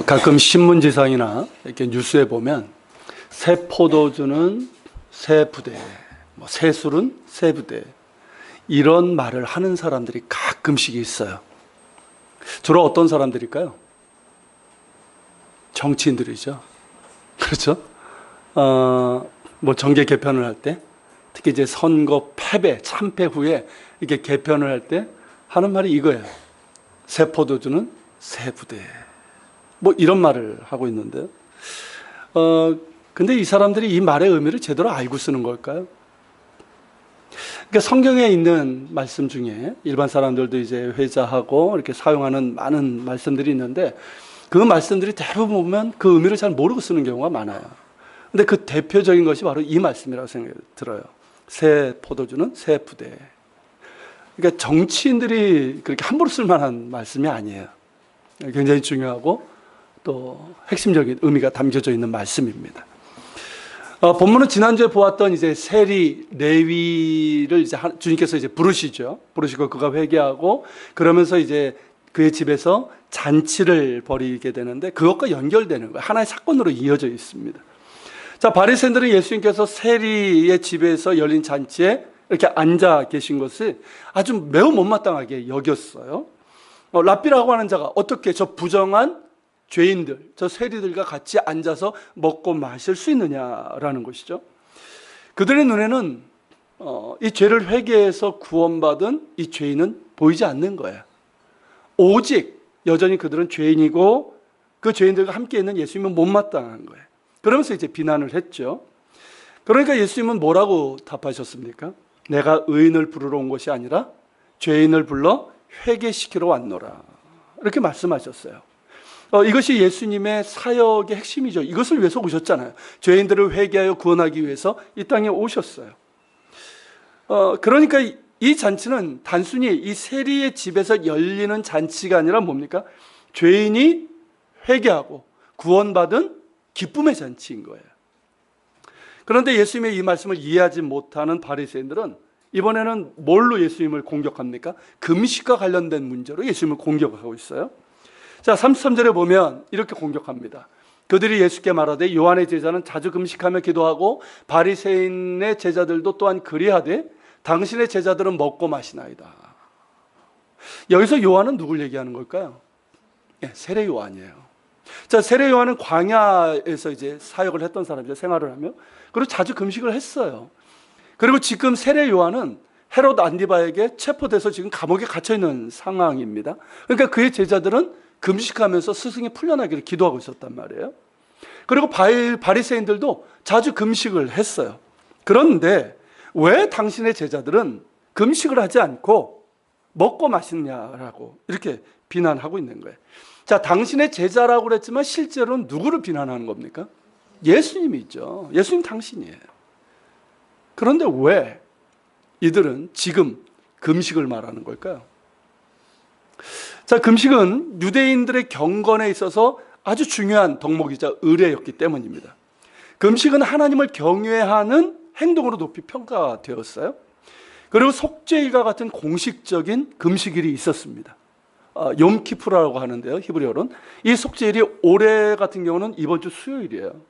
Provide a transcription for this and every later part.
가끔 신문지상이나 이렇게 뉴스에 보면 새 포도주는 새 부대, 새 술은 새 부대, 이런 말을 하는 사람들이 가끔씩 있어요. 주로 어떤 사람들일까요? 정치인들이죠. 그렇죠? 정계 개편을 할 때, 특히 이제 선거 패배, 참패 후에 이렇게 개편을 할 때 하는 말이 이거예요. 새 포도주는 새 부대. 이런 말을 하고 있는데요. 근데 이 사람들이 이 말의 의미를 제대로 알고 쓰는 걸까요? 그러니까 성경에 있는 말씀 중에 일반 사람들도 이제 회자하고 이렇게 사용하는 많은 말씀들이 있는데 그 말씀들이 대부분 보면 그 의미를 잘 모르고 쓰는 경우가 많아요. 근데 그 대표적인 것이 바로 이 말씀이라고 생각이 들어요. 새 포도주는 새 부대. 그러니까 정치인들이 그렇게 함부로 쓸 만한 말씀이 아니에요. 굉장히 중요하고 또 핵심적인 의미가 담겨져 있는 말씀입니다. 본문은 지난주에 보았던 이제 세리 레위를 이제 주님께서 이제 부르시죠. 부르시고 그가 회개하고 그러면서 이제 그의 집에서 잔치를 벌이게 되는데 그것과 연결되는 거예요. 하나의 사건으로 이어져 있습니다. 자, 바리새인들은 예수님께서 세리의 집에서 열린 잔치에 이렇게 앉아 계신 것을 아주 매우 못마땅하게 여겼어요. 랍비라고 하는 자가 어떻게 저 부정한 죄인들, 저 세리들과 같이 앉아서 먹고 마실 수 있느냐라는 것이죠. 그들의 눈에는 이 죄를 회개해서 구원받은 이 죄인은 보이지 않는 거예요. 오직 여전히 그들은 죄인이고 그 죄인들과 함께 있는 예수님은 못마땅한 거예요. 그러면서 이제 비난을 했죠. 그러니까 예수님은 뭐라고 답하셨습니까? 내가 의인을 부르러 온 것이 아니라 죄인을 불러 회개시키러 왔노라. 이렇게 말씀하셨어요. 이것이 예수님의 사역의 핵심이죠. 이것을 위해서 오셨잖아요. 죄인들을 회개하여 구원하기 위해서 이 땅에 오셨어요. 그러니까 이 잔치는 단순히 이 세리의 집에서 열리는 잔치가 아니라 뭡니까? 죄인이 회개하고 구원받은 기쁨의 잔치인 거예요. 그런데 예수님의 이 말씀을 이해하지 못하는 바리새인들은 이번에는 뭘로 예수님을 공격합니까? 금식과 관련된 문제로 예수님을 공격하고 있어요. 자, 33절에 보면 이렇게 공격합니다. 그들이 예수께 말하되 요한의 제자는 자주 금식하며 기도하고 바리새인의 제자들도 또한 그리하되 당신의 제자들은 먹고 마시나이다. 여기서 요한은 누굴 얘기하는 걸까요? 세례 요한이에요. 자, 세례 요한은 광야에서 이제 사역을 했던 사람이죠. 생활을 하며. 그리고 자주 금식을 했어요. 그리고 지금 세례 요한은 헤롯 안디바에게 체포돼서 지금 감옥에 갇혀 있는 상황입니다. 그러니까 그의 제자들은 금식하면서 스승이 풀려나기를 기도하고 있었단 말이에요. 그리고 바리새인들도 자주 금식을 했어요. 그런데 왜 당신의 제자들은 금식을 하지 않고 먹고 마시냐라고 이렇게 비난하고 있는 거예요. 자, 당신의 제자라고 그랬지만 실제로는 누구를 비난하는 겁니까? 예수님이 있죠. 예수님 당신이에요. 그런데 왜 이들은 지금 금식을 말하는 걸까요? 자, 금식은 유대인들의 경건에 있어서 아주 중요한 덕목이자 의례였기 때문입니다. 금식은 하나님을 경외하는 행동으로 높이 평가되었어요. 그리고 속죄일과 같은 공식적인 금식일이 있었습니다. 욤키푸르라고 하는데요, 히브리어로는. 이 속죄일이 올해 같은 경우는 이번 주 수요일이에요.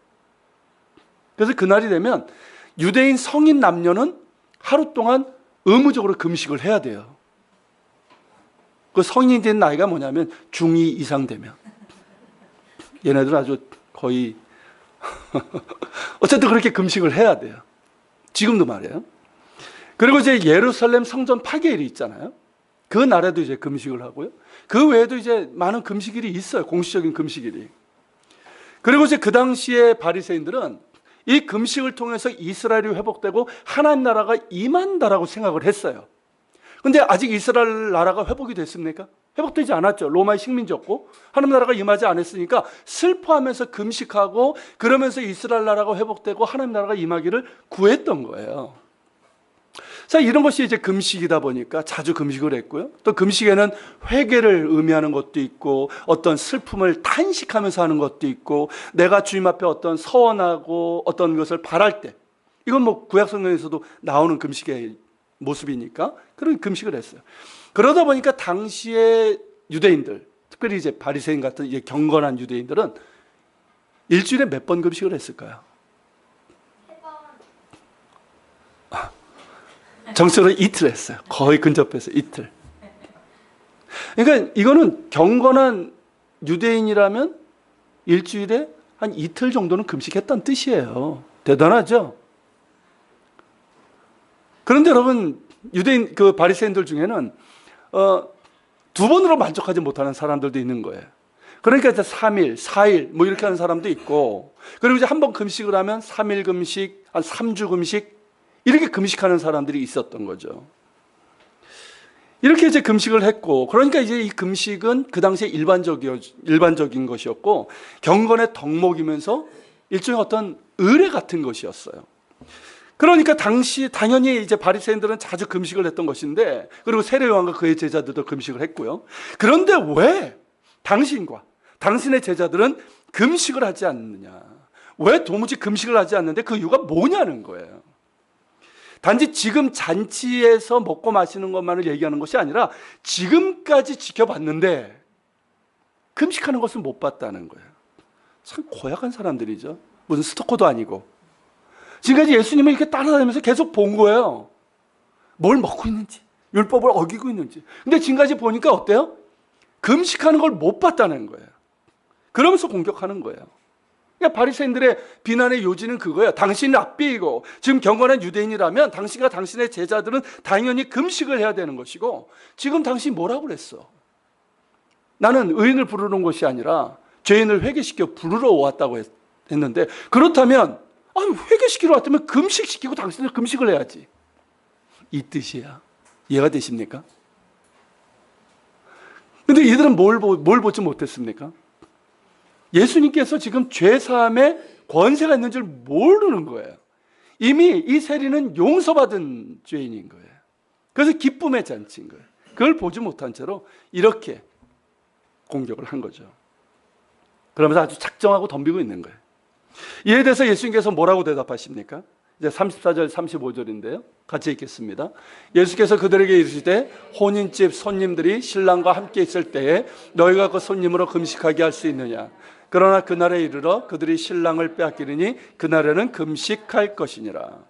그래서 그날이 되면 유대인 성인 남녀는 하루 동안 의무적으로 금식을 해야 돼요. 그 성인이 된 나이가 뭐냐면 중2 이상 되면. 얘네들은 아주 거의 어쨌든 그렇게 금식을 해야 돼요. 지금도 말이에요. 그리고 이제 예루살렘 성전 파괴일이 있잖아요. 그 날에도 이제 금식을 하고요. 그 외에도 이제 많은 금식일이 있어요. 공식적인 금식일이. 그리고 이제 그 당시에 바리새인들은 이 금식을 통해서 이스라엘이 회복되고 하나님 나라가 임한다라고 생각을 했어요. 근데 아직 이스라엘 나라가 회복이 됐습니까? 회복되지 않았죠. 로마의 식민지였고 하나님 나라가 임하지 않았으니까 슬퍼하면서 금식하고 그러면서 이스라엘 나라가 회복되고 하나님 나라가 임하기를 구했던 거예요. 자, 이런 것이 이제 금식이다 보니까 자주 금식을 했고요. 또 금식에는 회개를 의미하는 것도 있고 어떤 슬픔을 탄식하면서 하는 것도 있고 내가 주님 앞에 어떤 서원하고 어떤 것을 바랄 때 이건 구약 성경에서도 나오는 금식의 모습이니까 그런 금식을 했어요. 그러다 보니까 당시의 유대인들, 특별히 이제 바리새인 같은 이제 경건한 유대인들은 일주일에 몇 번 금식을 했을까요? 정식으로 이틀 했어요. 거의 근접해서 이틀. 그러니까 이거는 경건한 유대인이라면 일주일에 한 이틀 정도는 금식했다는 뜻이에요. 대단하죠? 그런데 여러분, 유대인 그 바리새인들 중에는 두 번으로 만족하지 못하는 사람들도 있는 거예요. 그러니까 이제 3일, 4일 뭐 이렇게 하는 사람도 있고, 그리고 이제 한 번 금식을 하면 3일 금식, 한 3주 금식 이렇게 금식하는 사람들이 있었던 거죠. 이렇게 이제 금식을 했고, 그러니까 이제 이 금식은 그 당시에 일반적인 것이었고, 경건의 덕목이면서 일종의 어떤 의례 같은 것이었어요. 그러니까 당연히 이제 바리새인들은 자주 금식을 했던 것인데, 그리고 세례 요한과 그의 제자들도 금식을 했고요. 그런데 왜 당신과 당신의 제자들은 금식을 하지 않느냐? 왜 도무지 금식을 하지 않는데 그 이유가 뭐냐는 거예요. 단지 지금 잔치에서 먹고 마시는 것만을 얘기하는 것이 아니라 지금까지 지켜봤는데 금식하는 것을 못 봤다는 거예요. 참 고약한 사람들이죠. 무슨 스토커도 아니고. 지금까지 예수님을 이렇게 따라다니면서 계속 본 거예요. 뭘 먹고 있는지, 율법을 어기고 있는지. 근데 지금까지 보니까 어때요? 금식하는 걸 못 봤다는 거예요. 그러면서 공격하는 거예요. 그러니까 바리새인들의 비난의 요지는 그거예요. 당신이 랍비이고 지금 경건한 유대인이라면 당신과 당신의 제자들은 당연히 금식을 해야 되는 것이고, 지금 당신이 뭐라고 그랬어? 나는 의인을 부르는 것이 아니라 죄인을 회개시켜 부르러 왔다고 했는데, 그렇다면 회개시키러 왔다면 금식시키고 당신은 금식을 해야지. 이 뜻이야. 이해가 되십니까? 근데 이들은 뭘 보지 못했습니까? 예수님께서 지금 죄사함의 권세가 있는 줄 모르는 거예요. 이미 이 세리는 용서받은 죄인인 거예요. 그래서 기쁨의 잔치인 거예요. 그걸 보지 못한 채로 이렇게 공격을 한 거죠. 그러면서 아주 작정하고 덤비고 있는 거예요. 이에 대해서 예수님께서 뭐라고 대답하십니까? 이제 34절 35절인데요. 같이 읽겠습니다. 예수께서 그들에게 이르시되 혼인집 손님들이 신랑과 함께 있을 때에 너희가 그 손님으로 금식하게 할 수 있느냐? 그러나 그날에 이르러 그들이 신랑을 빼앗기리니 그날에는 금식할 것이니라.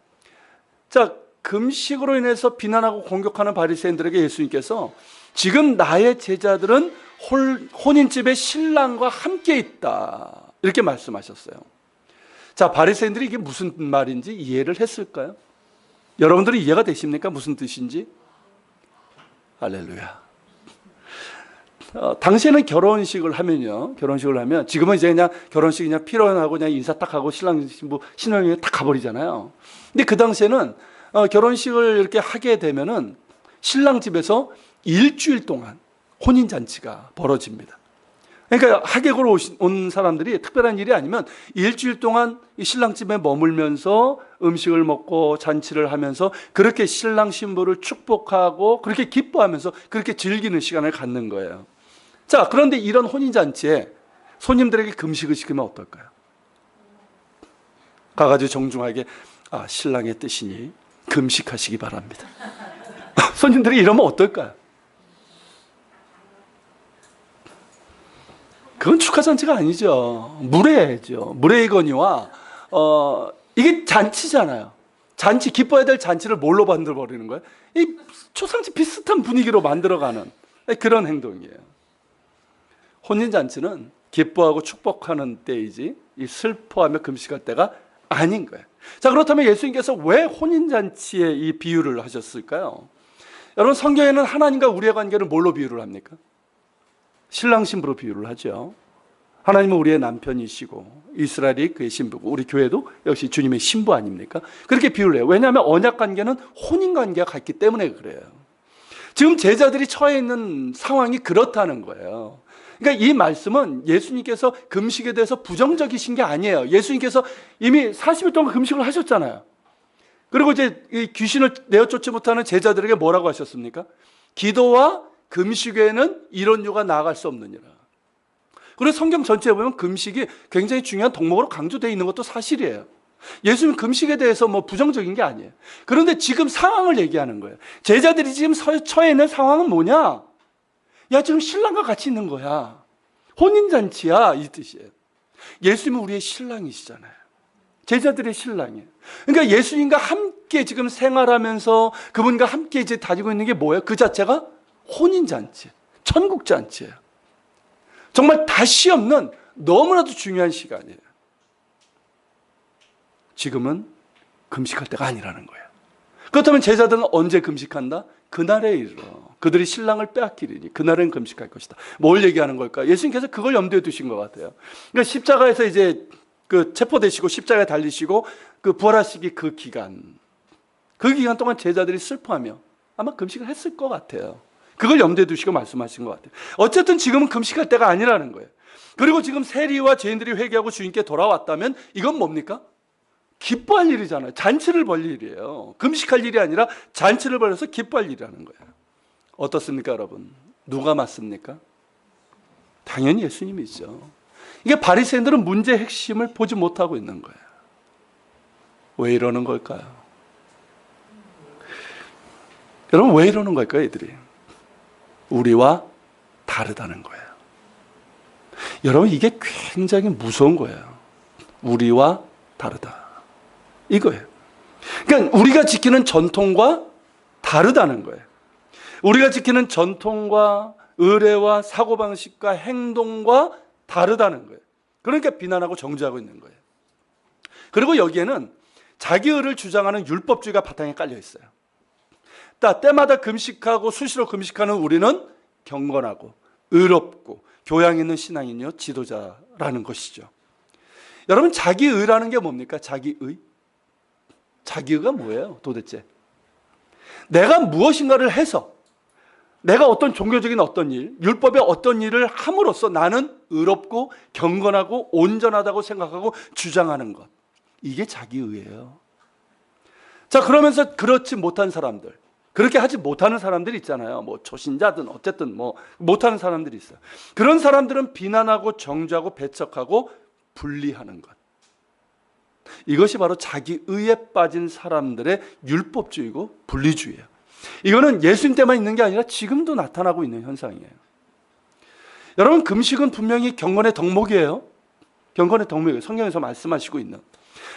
자, 금식으로 인해서 비난하고 공격하는 바리새인들에게 예수님께서 지금 나의 제자들은 혼인집에 신랑과 함께 있다, 이렇게 말씀하셨어요. 자, 바리새인들이 이게 무슨 말인지 이해를 했을까요? 여러분들이 이해가 되십니까? 무슨 뜻인지? 할렐루야. 당시에는 결혼식을 하면 지금은 이제 그냥 결혼식 그냥 피로연하고 그냥 인사 딱 하고 신랑 신부 신혼여행 딱 가버리잖아요. 근데 그 당시에는 결혼식을 이렇게 하게 되면은 신랑 집에서 일주일 동안 혼인 잔치가 벌어집니다. 그러니까 하객으로 온 사람들이 특별한 일이 아니면 일주일 동안 이 신랑 집에 머물면서 음식을 먹고 잔치를 하면서 그렇게 신랑 신부를 축복하고 그렇게 기뻐하면서 그렇게 즐기는 시간을 갖는 거예요. 자, 그런데 이런 혼인잔치에 손님들에게 금식을 시키면 어떨까요? 가가지고 정중하게 신랑의 뜻이니 금식하시기 바랍니다. 손님들이 이러면 어떨까요? 그건 축하잔치가 아니죠. 무례죠. 무례이거니와 이게 잔치잖아요. 잔치, 기뻐해야 될 잔치를 뭘로 만들어버리는 거예요? 이 초상집 비슷한 분위기로 만들어가는 그런 행동이에요. 혼인잔치는 기뻐하고 축복하는 때이지 이 슬퍼하며 금식할 때가 아닌 거예요. 자, 그렇다면 예수님께서 왜 혼인잔치에 이 비유를 하셨을까요? 여러분, 성경에는 하나님과 우리의 관계를 뭘로 비유를 합니까? 신랑 신부로 비유를 하죠. 하나님은 우리의 남편이시고 이스라엘이 그의 신부고 우리 교회도 역시 주님의 신부 아닙니까? 그렇게 비유를 해요. 왜냐하면 언약 관계는 혼인 관계가 같기 때문에 그래요. 지금 제자들이 처해 있는 상황이 그렇다는 거예요. 그러니까 이 말씀은 예수님께서 금식에 대해서 부정적이신 게 아니에요. 예수님께서 이미 40일 동안 금식을 하셨잖아요. 그리고 이제 이 귀신을 내어쫓지 못하는 제자들에게 뭐라고 하셨습니까? 기도와 금식 외에는 이런 유가 나아갈 수 없느니라. 그리고 성경 전체에 보면 금식이 굉장히 중요한 덕목으로 강조되어 있는 것도 사실이에요. 예수님 금식에 대해서 뭐 부정적인 게 아니에요. 그런데 지금 상황을 얘기하는 거예요. 제자들이 지금 처해 있는 상황은 뭐냐? 야, 지금 신랑과 같이 있는 거야. 혼인잔치야, 이 뜻이에요. 예수님은 우리의 신랑이시잖아요. 제자들의 신랑이에요. 그러니까 예수님과 함께 지금 생활하면서 그분과 함께 이제 다니고 있는 게 뭐예요? 그 자체가 혼인잔치, 천국잔치예요. 정말 다시 없는 너무나도 중요한 시간이에요. 지금은 금식할 때가 아니라는 거예요. 그렇다면 제자들은 언제 금식한다? 그날에 이르러 그들이 신랑을 빼앗기리니 그날은 금식할 것이다. 뭘 얘기하는 걸까? 예수님께서 그걸 염두에 두신 것 같아요. 그러니까 십자가에서 이제 그 체포되시고 십자가에 달리시고 그 부활하시기 그 기간 동안 제자들이 슬퍼하며 아마 금식을 했을 것 같아요. 그걸 염두에 두시고 말씀하신 것 같아요. 어쨌든 지금은 금식할 때가 아니라는 거예요. 그리고 지금 세리와 죄인들이 회개하고 주님께 돌아왔다면 이건 뭡니까? 기뻐할 일이잖아요. 잔치를 벌 일이에요. 금식할 일이 아니라 잔치를 벌여서 기뻐할 일이라는 거예요. 어떻습니까, 여러분? 누가 맞습니까? 당연히 예수님이죠. 이게 바리새인들은 문제의 핵심을 보지 못하고 있는 거예요. 왜 이러는 걸까요? 여러분, 왜 이러는 걸까요, 애들이? 우리와 다르다는 거예요. 여러분, 이게 굉장히 무서운 거예요. 우리와 다르다. 이거예요. 그러니까 우리가 지키는 전통과 다르다는 거예요. 우리가 지키는 전통과 의례와 사고방식과 행동과 다르다는 거예요. 그러니까 비난하고 정죄하고 있는 거예요. 그리고 여기에는 자기 의를 주장하는 율법주의가 바탕에 깔려 있어요. 때마다 금식하고 수시로 금식하는 우리는 경건하고 의롭고 교양 있는 신앙인이요 지도자라는 것이죠. 여러분, 자기의라는 게 뭡니까? 자기의? 자기의가 뭐예요 도대체? 내가 무엇인가를 해서 내가 어떤 종교적인 어떤 일, 율법의 어떤 일을 함으로써 나는 의롭고 경건하고 온전하다고 생각하고 주장하는 것, 이게 자기의예요. 자, 그러면서 그렇지 못한 사람들, 그렇게 하지 못하는 사람들이 있잖아요. 뭐 초신자든 어쨌든 뭐 못하는 사람들이 있어요. 그런 사람들은 비난하고 정죄하고 배척하고 분리하는 것, 이것이 바로 자기의에 빠진 사람들의 율법주의고 분리주의예요. 이거는 예수님 때만 있는 게 아니라 지금도 나타나고 있는 현상이에요. 여러분, 금식은 분명히 경건의 덕목이에요. 경건의 덕목이에요. 성경에서 말씀하시고 있는.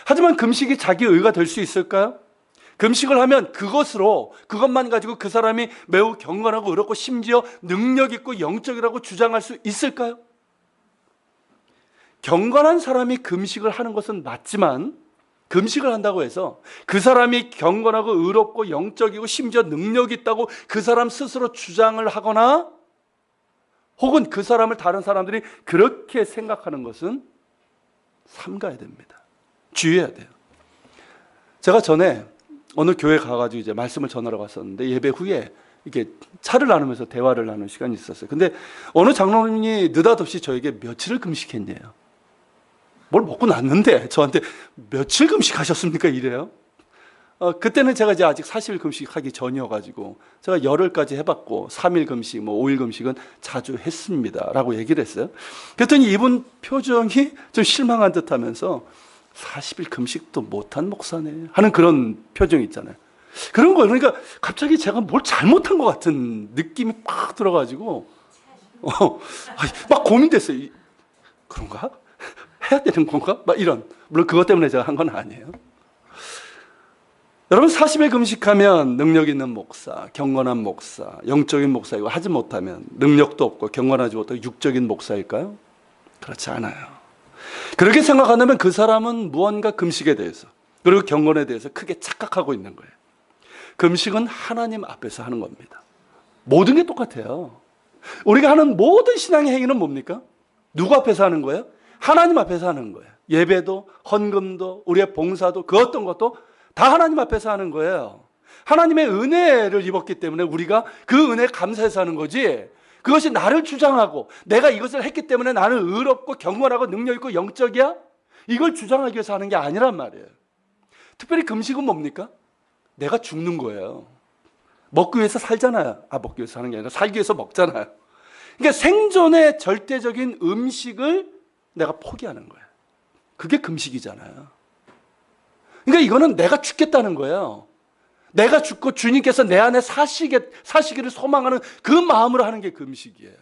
하지만 금식이 자기의가 될 수 있을까요? 금식을 하면 그것만 가지고 그 사람이 매우 경건하고 의롭고 심지어 능력 있고 영적이라고 주장할 수 있을까요? 경건한 사람이 금식을 하는 것은 맞지만 금식을 한다고 해서 그 사람이 경건하고 의롭고 영적이고 심지어 능력이 있다고 그 사람 스스로 주장을 하거나 혹은 그 사람을 다른 사람들이 그렇게 생각하는 것은 삼가야 됩니다. 주의해야 돼요. 제가 전에 어느 교회 가가지고 이제 말씀을 전하러 갔었는데 예배 후에 이렇게 차를 나누면서 대화를 나누는 시간이 있었어요. 근데 어느 장로님이 느닷없이 저에게 며칠을 금식했냐요. 뭘 먹고 났는데 저한테 며칠 금식하셨습니까? 이래요. 그때는 제가 이제 아직 40일 금식하기 전이어가지고 제가 열흘까지 해봤고 3일 금식, 뭐 5일 금식은 자주 했습니다 라고 얘기를 했어요. 그랬더니 이분 표정이 좀 실망한 듯 하면서 40일 금식도 못한 목사네 하는 그런 표정이 있잖아요. 그런 거예요. 그러니까 갑자기 제가 뭘 잘못한 것 같은 느낌이 팍 들어가지고 막 고민됐어요. 그런가? 해야 되는 건가? 막 이런. 물론 그것 때문에 제가 한 건 아니에요. 여러분, 40일 금식하면 능력 있는 목사, 경건한 목사, 영적인 목사이고 하지 못하면 능력도 없고 경건하지 못하고 육적인 목사일까요? 그렇지 않아요. 그렇게 생각한다면 그 사람은 무언가 금식에 대해서 그리고 경건에 대해서 크게 착각하고 있는 거예요. 금식은 하나님 앞에서 하는 겁니다. 모든 게 똑같아요. 우리가 하는 모든 신앙의 행위는 뭡니까? 누구 앞에서 하는 거예요? 하나님 앞에서 하는 거예요. 예배도 헌금도 우리의 봉사도 그 어떤 것도 다 하나님 앞에서 하는 거예요. 하나님의 은혜를 입었기 때문에 우리가 그 은혜에 감사해서 하는 거지, 그것이 나를 주장하고 내가 이것을 했기 때문에 나는 의롭고 경건하고 능력 있고 영적이야, 이걸 주장하기 위해서 하는 게 아니란 말이에요. 특별히 금식은 뭡니까? 내가 죽는 거예요. 먹기 위해서 살잖아요. 먹기 위해서 사는 게 아니라 살기 위해서 먹잖아요. 그러니까 생존의 절대적인 음식을 내가 포기하는 거예요. 그게 금식이잖아요. 그러니까 이거는 내가 죽겠다는 거예요. 내가 죽고 주님께서 내 안에 사시기를 소망하는 그 마음으로 하는 게 금식이에요.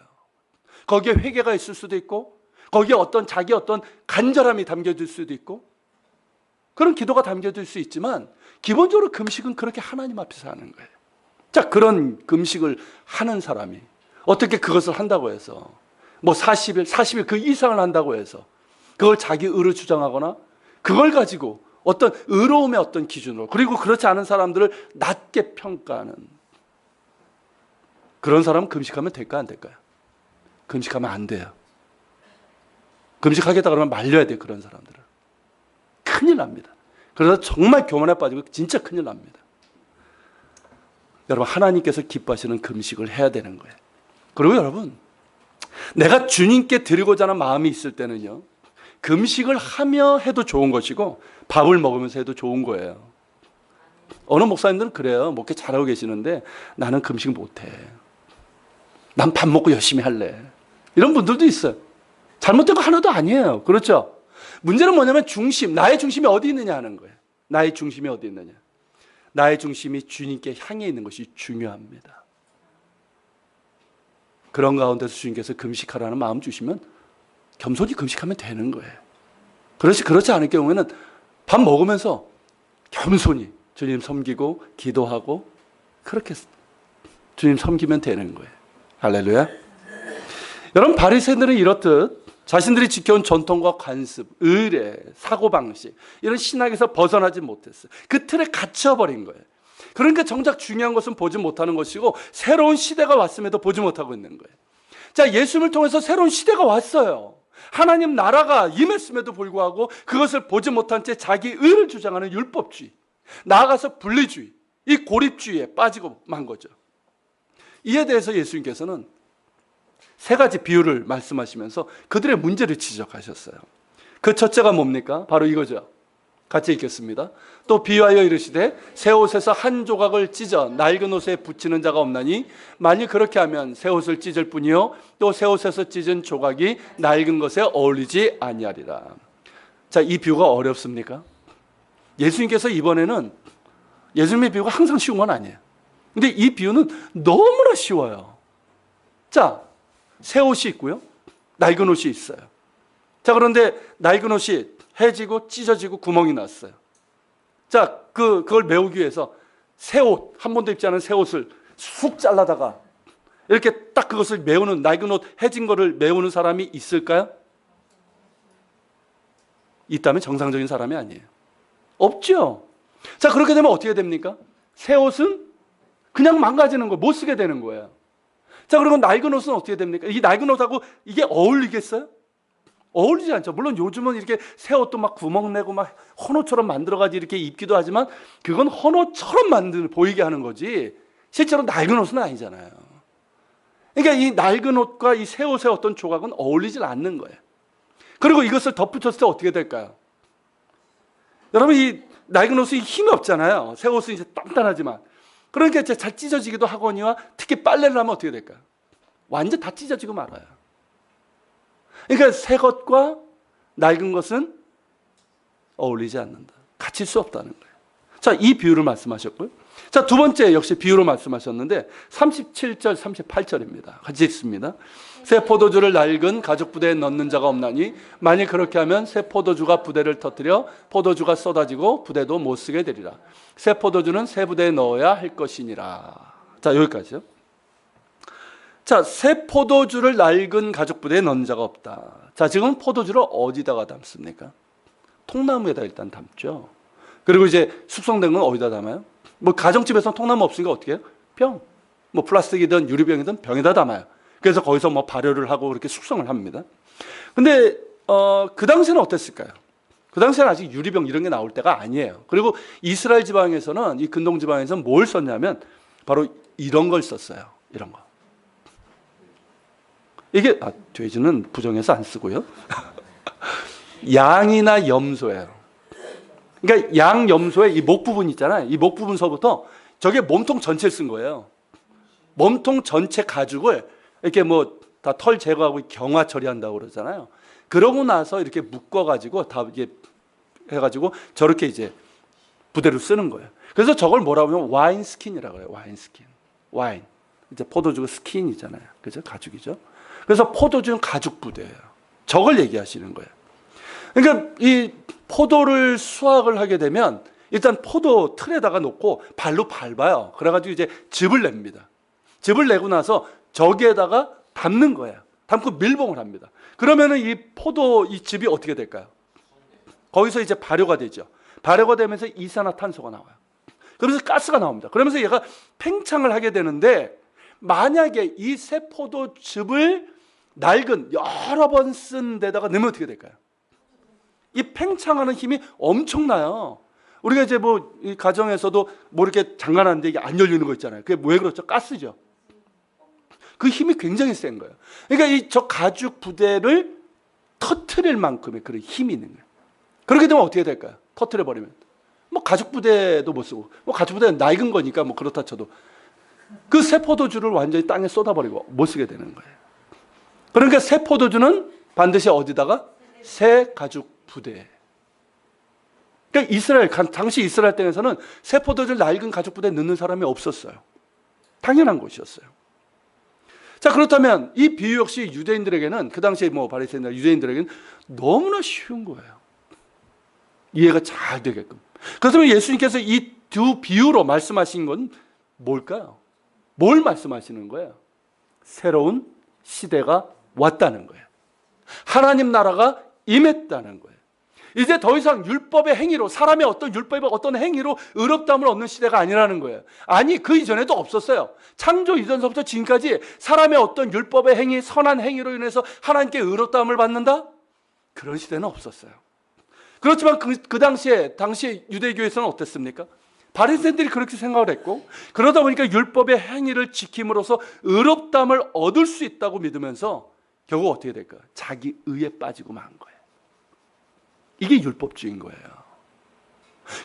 거기에 회개가 있을 수도 있고, 거기에 자기 어떤 간절함이 담겨질 수도 있고, 그런 기도가 담겨질 수 있지만, 기본적으로 금식은 그렇게 하나님 앞에서 하는 거예요. 자, 그런 금식을 하는 사람이 어떻게 그것을 한다고 해서, 뭐 40일 그 이상을 한다고 해서, 그걸 자기 의로 주장하거나, 그걸 가지고 어떤 의로움의 어떤 기준으로, 그리고 그렇지 않은 사람들을 낮게 평가하는, 그런 사람은 금식하면 될까 안 될까요? 금식하면 안 돼요. 금식하겠다 그러면 말려야 돼요. 그런 사람들은 큰일 납니다. 그래서 정말 교만에 빠지고 진짜 큰일 납니다. 여러분, 하나님께서 기뻐하시는 금식을 해야 되는 거예요. 그리고 여러분, 내가 주님께 드리고자 하는 마음이 있을 때는요, 금식을 하며 해도 좋은 것이고 밥을 먹으면서 해도 좋은 거예요. 어느 목사님들은 그래요. 목회 잘하고 계시는데 나는 금식 못해. 난 밥 먹고 열심히 할래. 이런 분들도 있어요. 잘못된 거 하나도 아니에요. 그렇죠? 문제는 뭐냐면 나의 중심이 어디 있느냐 하는 거예요. 나의 중심이 어디 있느냐. 나의 중심이 주님께 향해 있는 것이 중요합니다. 그런 가운데서 주님께서 금식하라는 마음 주시면 겸손히 금식하면 되는 거예요. 그렇지 않을 경우에는 밥 먹으면서 겸손히 주님 섬기고 기도하고 그렇게 주님 섬기면 되는 거예요. 할렐루야. 여러분, 바리새인들은 이렇듯 자신들이 지켜온 전통과 관습, 의례, 사고방식, 이런 신학에서 벗어나지 못했어요. 그 틀에 갇혀버린 거예요. 그러니까 정작 중요한 것은 보지 못하는 것이고, 새로운 시대가 왔음에도 보지 못하고 있는 거예요. 자, 예수님을 통해서 새로운 시대가 왔어요. 하나님 나라가 임했음에도 불구하고 그것을 보지 못한 채 자기 의를 주장하는 율법주의, 나아가서 분리주의, 이 고립주의에 빠지고 만 거죠. 이에 대해서 예수님께서는 세 가지 비유를 말씀하시면서 그들의 문제를 지적하셨어요. 그 첫째가 뭡니까? 바로 이거죠. 같이 읽겠습니다. 또 비유하여 이르시되 새 옷에서 한 조각을 찢어 낡은 옷에 붙이는 자가 없나니 만일 그렇게 하면 새 옷을 찢을 뿐이요 또 새 옷에서 찢은 조각이 낡은 것에 어울리지 아니하리라. 자, 이 비유가 어렵습니까? 예수님께서 이번에는, 예수님의 비유가 항상 쉬운 건 아니에요. 근데 이 비유는 너무나 쉬워요. 자, 새 옷이 있고요, 낡은 옷이 있어요. 자, 그런데 낡은 옷이 해지고 찢어지고 구멍이 났어요. 자, 그걸 메우기 위해서 새 옷, 한 번도 입지 않은 새 옷을 훅 잘라다가 이렇게 딱 그것을 메우는, 낡은 옷 해진 거를 메우는 사람이 있을까요? 있다면 정상적인 사람이 아니에요. 없죠. 자, 그렇게 되면 어떻게 됩니까? 새 옷은 그냥 망가지는 거예요. 못 쓰게 되는 거예요. 자, 그리고 낡은 옷은 어떻게 됩니까? 이 낡은 옷하고 이게 어울리겠어요? 어울리지 않죠. 물론 요즘은 이렇게 새 옷도 막 구멍 내고 막 헌옷처럼 만들어가지고 이렇게 입기도 하지만 그건 헌옷처럼 보이게 하는 거지 실제로 낡은 옷은 아니잖아요. 그러니까 이 낡은 옷과 이 새 옷의 어떤 조각은 어울리질 않는 거예요. 그리고 이것을 덧붙였을 때 어떻게 될까요? 여러분, 이 낡은 옷이 힘이 없잖아요. 새 옷은 이제 단단하지만. 그러니까 이제 잘 찢어지기도 하거니와 특히 빨래를 하면 어떻게 될까요? 완전 다 찢어지고 말아요. 그러니까 새 것과 낡은 것은 어울리지 않는다. 같일 수 없다는 거예요. 자, 이 비유를 말씀하셨고요. 자, 두 번째 역시 비유로 말씀하셨는데 37절, 38절입니다. 같이 읽습니다. 새 포도주를 낡은 가죽 부대에 넣는 자가 없나니 만일 그렇게 하면 새 포도주가 부대를 터뜨려 포도주가 쏟아지고 부대도 못 쓰게 되리라. 새 포도주는 새 부대에 넣어야 할 것이니라. 자, 여기까지요. 자, 새 포도주를 낡은 가죽 부대에 넣는 자가 없다. 자, 지금 포도주를 어디다가 담습니까? 통나무에다 일단 담죠. 그리고 이제 숙성된 건 어디다 담아요? 뭐 가정집에서 통나무 없으니까 어떻게 해요? 병, 뭐 플라스틱이든 유리병이든 병에다 담아요. 그래서 거기서 뭐 발효를 하고 그렇게 숙성을 합니다. 근데 그 당시에는 어땠을까요? 그 당시에는 아직 유리병 이런 게 나올 때가 아니에요. 그리고 이스라엘 지방에서는, 이 근동 지방에서는 뭘 썼냐면 바로 이런 걸 썼어요. 이런 거. 이게 돼지는 부정해서 안 쓰고요. 양이나 염소예요. 그러니까 양, 염소의 이 목 부분 있잖아요. 이 목 부분서부터 저게 몸통 전체를 쓴 거예요. 몸통 전체 가죽을 이렇게 뭐 다 털 제거하고 경화 처리한다고 그러잖아요. 그러고 나서 이렇게 묶어가지고 다 이게 해가지고 저렇게 이제 부대로 쓰는 거예요. 그래서 저걸 뭐라고 하면 와인 스킨이라고 해요. 와인 스킨. 와인. 이제 포도주가 스킨이잖아요. 그죠? 가죽이죠. 그래서 포도주는 가죽 부대예요. 저걸 얘기하시는 거예요. 그러니까 이 포도를 수확을 하게 되면 일단 포도 틀에다가 놓고 발로 밟아요. 그래가지고 이제 즙을 냅니다. 즙을 내고 나서 저기에다가 담는 거예요. 담고 밀봉을 합니다. 그러면은 이 포도 이 즙이 어떻게 될까요? 거기서 이제 발효가 되죠. 발효가 되면서 이산화탄소가 나와요. 그러면서 가스가 나옵니다. 그러면서 얘가 팽창을 하게 되는데 만약에 이 새 포도즙을 낡은 여러 번 쓴 데다가 넣으면 어떻게 될까요? 이 팽창하는 힘이 엄청나요. 우리가 이제 뭐 이 가정에서도 뭐 이렇게 잠가놨는데 이게 안 열리는 거 있잖아요. 그게 왜 그렇죠? 가스죠. 그 힘이 굉장히 센 거예요. 그러니까 이 저 가죽 부대를 터트릴 만큼의 그런 힘이 있는 거예요. 그렇게 되면 어떻게 될까요? 터트려 버리면 뭐 가죽 부대도 못 쓰고 뭐 가죽 부대는 낡은 거니까 뭐 그렇다 쳐도 그 새 포도주를 완전히 땅에 쏟아버리고 못 쓰게 되는 거예요. 그러니까 새 포도주는 반드시 어디다가? 새 가죽 부대에. 그러니까 이스라엘, 당시 이스라엘 땅에서는 새 포도주를 낡은 가죽 부대에 넣는 사람이 없었어요. 당연한 것이었어요. 자, 그렇다면 이 비유 역시 유대인들에게는, 그 당시에 뭐 바리새인들 유대인들에게는 너무나 쉬운 거예요. 이해가 잘 되게끔. 그렇다면 예수님께서 이 두 비유로 말씀하신 건 뭘까요? 뭘 말씀하시는 거예요? 새로운 시대가 왔다는 거예요. 하나님 나라가 임했다는 거예요. 이제 더 이상 율법의 행위로, 사람의 어떤 율법의 어떤 행위로 의롭다함을 얻는 시대가 아니라는 거예요. 아니, 그 이전에도 없었어요. 창조 이전서부터 지금까지 사람의 어떤 율법의 행위, 선한 행위로 인해서 하나님께 의롭다함을 받는다? 그런 시대는 없었어요. 그렇지만 그 당시 유대교에서는 어땠습니까? 바리새인들이 그렇게 생각을 했고, 그러다 보니까 율법의 행위를 지킴으로써 의롭다함을 얻을 수 있다고 믿으면서 결국 어떻게 될까요? 자기 의에 빠지고 만 거예요. 이게 율법주의인 거예요.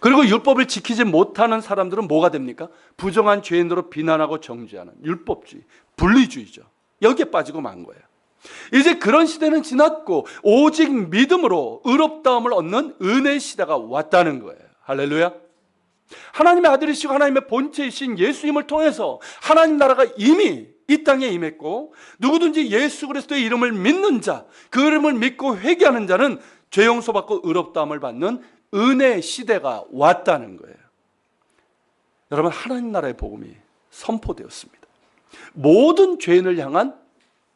그리고 율법을 지키지 못하는 사람들은 뭐가 됩니까? 부정한 죄인으로 비난하고 정죄하는 율법주의, 분리주의죠. 여기에 빠지고 만 거예요. 이제 그런 시대는 지났고 오직 믿음으로 의롭다함을 얻는 은혜의 시대가 왔다는 거예요. 할렐루야. 하나님의 아들이시고 하나님의 본체이신 예수님을 통해서 하나님 나라가 이미 이 땅에 임했고, 누구든지 예수 그리스도의 이름을 믿는 자, 그 이름을 믿고 회개하는 자는 죄 용서받고 의롭다함을 받는 은혜의 시대가 왔다는 거예요. 여러분, 하나님 나라의 복음이 선포되었습니다. 모든 죄인을 향한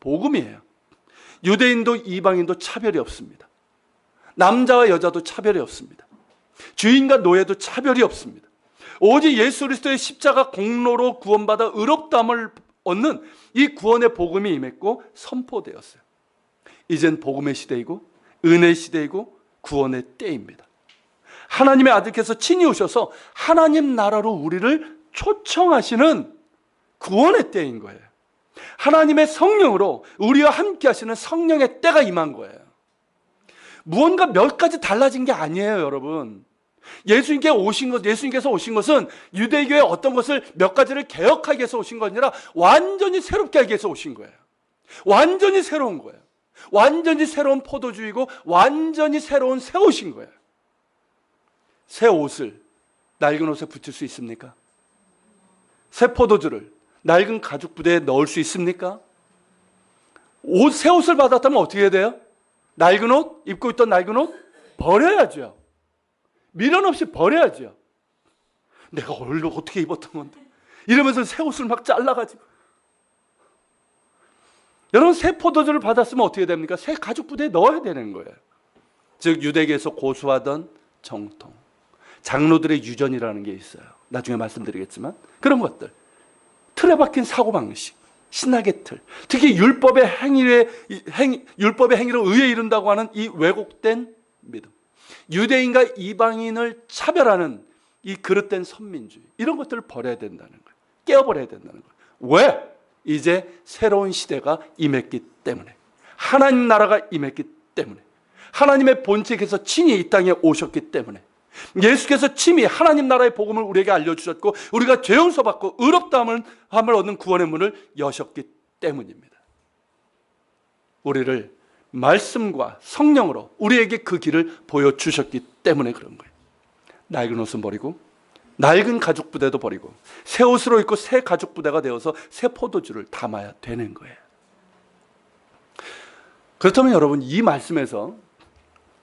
복음이에요. 유대인도 이방인도 차별이 없습니다. 남자와 여자도 차별이 없습니다. 주인과 노예도 차별이 없습니다. 오직 예수 그리스도의 십자가 공로로 구원받아 의롭다함을 얻는 이 구원의 복음이 임했고 선포되었어요. 이젠 복음의 시대이고 은혜의 시대이고 구원의 때입니다. 하나님의 아들께서 친히 오셔서 하나님 나라로 우리를 초청하시는 구원의 때인 거예요. 하나님의 성령으로 우리와 함께 하시는 성령의 때가 임한 거예요. 무언가 몇 가지 달라진 게 아니에요, 여러분. 예수님께서 오신 것은 유대교의 어떤 것을 몇 가지를 개혁하기 위해서 오신 것이 아니라 완전히 새롭게 하기 위해서 오신 거예요. 완전히 새로운 거예요. 완전히 새로운 포도주이고 완전히 새로운 새 옷인 거예요. 새 옷을 낡은 옷에 붙일 수 있습니까? 새 포도주를 낡은 가죽 부대에 넣을 수 있습니까? 새 옷을 받았다면 어떻게 해야 돼요? 낡은 옷, 입고 있던 낡은 옷 버려야죠. 미련 없이 버려야죠. 내가 원래 어떻게 입었던 건데 이러면서 새 옷을 막 잘라가지고. 여러분, 새 포도주를 받았으면 어떻게 됩니까? 새 가죽 부대에 넣어야 되는 거예요. 즉 유대계에서 고수하던 정통, 장로들의 유전이라는 게 있어요. 나중에 말씀드리겠지만 그런 것들, 틀에 박힌 사고방식, 신학의 틀, 특히 율법의 행위로 의에 이른다고 하는 이 왜곡된 믿음, 유대인과 이방인을 차별하는 이 그릇된 선민주의, 이런 것들을 버려야 된다는 거예요. 깨어버려야 된다는 거예요. 왜? 이제 새로운 시대가 임했기 때문에, 하나님 나라가 임했기 때문에, 하나님의 본체께서 친히 이 땅에 오셨기 때문에, 예수께서 친히 하나님 나라의 복음을 우리에게 알려주셨고 우리가 죄 용서받고 의롭다함을 얻는 구원의 문을 여셨기 때문입니다. 우리를 말씀과 성령으로 우리에게 그 길을 보여주셨기 때문에 그런 거예요. 낡은 옷은 버리고 낡은 가죽 부대도 버리고 새 옷으로 입고 새 가죽 부대가 되어서 새 포도주를 담아야 되는 거예요. 그렇다면 여러분, 이 말씀에서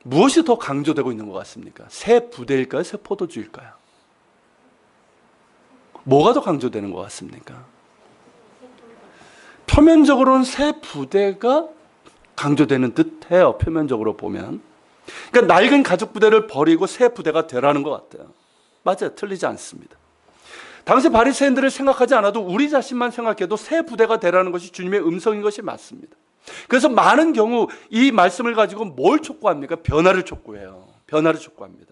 무엇이 더 강조되고 있는 것 같습니까? 새 부대일까요? 새 포도주일까요? 뭐가 더 강조되는 것 같습니까? 표면적으로는 새 부대가 강조되는 듯해요. 표면적으로 보면. 그러니까 낡은 가죽 부대를 버리고 새 부대가 되라는 것 같아요. 맞아요. 틀리지 않습니다. 당시 바리새인들을 생각하지 않아도 우리 자신만 생각해도 새 부대가 되라는 것이 주님의 음성인 것이 맞습니다. 그래서 많은 경우 이 말씀을 가지고 뭘 촉구합니까? 변화를 촉구해요. 변화를 촉구합니다.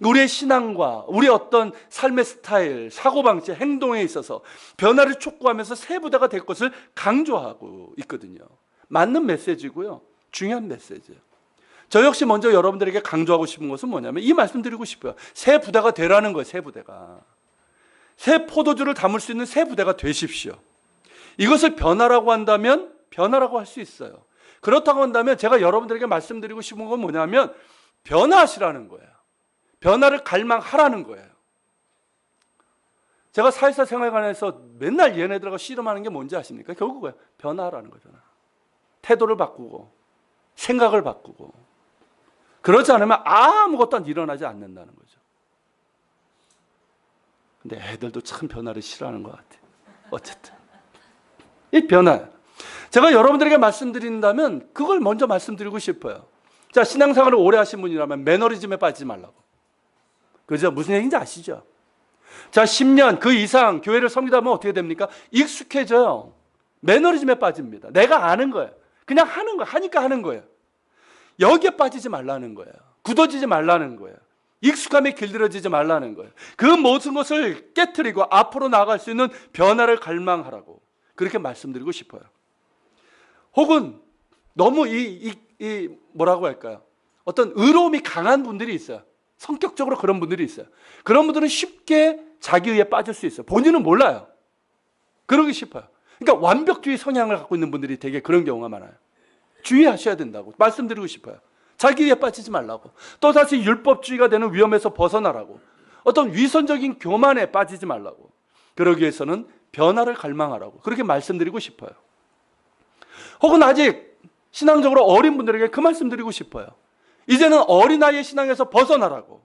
우리의 신앙과 우리 어떤 삶의 스타일, 사고방식, 행동에 있어서 변화를 촉구하면서 새 부대가 될 것을 강조하고 있거든요. 맞는 메시지고요. 중요한 메시지예요. 저 역시 먼저 여러분들에게 강조하고 싶은 것은 뭐냐면 이 말씀 드리고 싶어요. 새 부대가 되라는 거예요. 새 부대가. 새 포도주를 담을 수 있는 새 부대가 되십시오. 이것을 변화라고 한다면 변화라고 할 수 있어요. 그렇다고 한다면 제가 여러분들에게 말씀드리고 싶은 건 뭐냐면 변화하시라는 거예요. 변화를 갈망하라는 거예요. 제가 사회사 생활관에서 맨날 얘네들하고 씨름하는 게 뭔지 아십니까? 결국은 변화하라는 거죠. 태도를 바꾸고 생각을 바꾸고 그러지 않으면 아무것도 일어나지 않는다는 거죠. 근데 애들도 참 변화를 싫어하는 것 같아요. 어쨌든 이 변화, 제가 여러분들에게 말씀드린다면 그걸 먼저 말씀드리고 싶어요. 자, 신앙생활을 오래 하신 분이라면 매너리즘에 빠지지 말라고. 그죠? 무슨 얘기인지 아시죠? 자, 10년 그 이상 교회를 섬기다 보면 어떻게 됩니까? 익숙해져요. 매너리즘에 빠집니다. 내가 아는 거예요. 그냥 하는 거, 하니까 하는 거예요. 여기에 빠지지 말라는 거예요. 굳어지지 말라는 거예요. 익숙함에 길들여지지 말라는 거예요. 그 모든 것을 깨트리고 앞으로 나아갈 수 있는 변화를 갈망하라고 그렇게 말씀드리고 싶어요. 혹은 너무 뭐라고 할까요? 어떤 의로움이 강한 분들이 있어요. 성격적으로 그런 분들이 있어요. 그런 분들은 쉽게 자기의에 빠질 수 있어요. 본인은 몰라요. 그러기 싶어요. 그러니까 완벽주의 성향을 갖고 있는 분들이 되게 그런 경우가 많아요. 주의하셔야 된다고 말씀드리고 싶어요. 자기의에 빠지지 말라고. 또다시 율법주의가 되는 위험에서 벗어나라고. 어떤 위선적인 교만에 빠지지 말라고. 그러기 위해서는 변화를 갈망하라고 그렇게 말씀드리고 싶어요. 혹은 아직 신앙적으로 어린 분들에게 그 말씀 드리고 싶어요. 이제는 어린아이의 신앙에서 벗어나라고.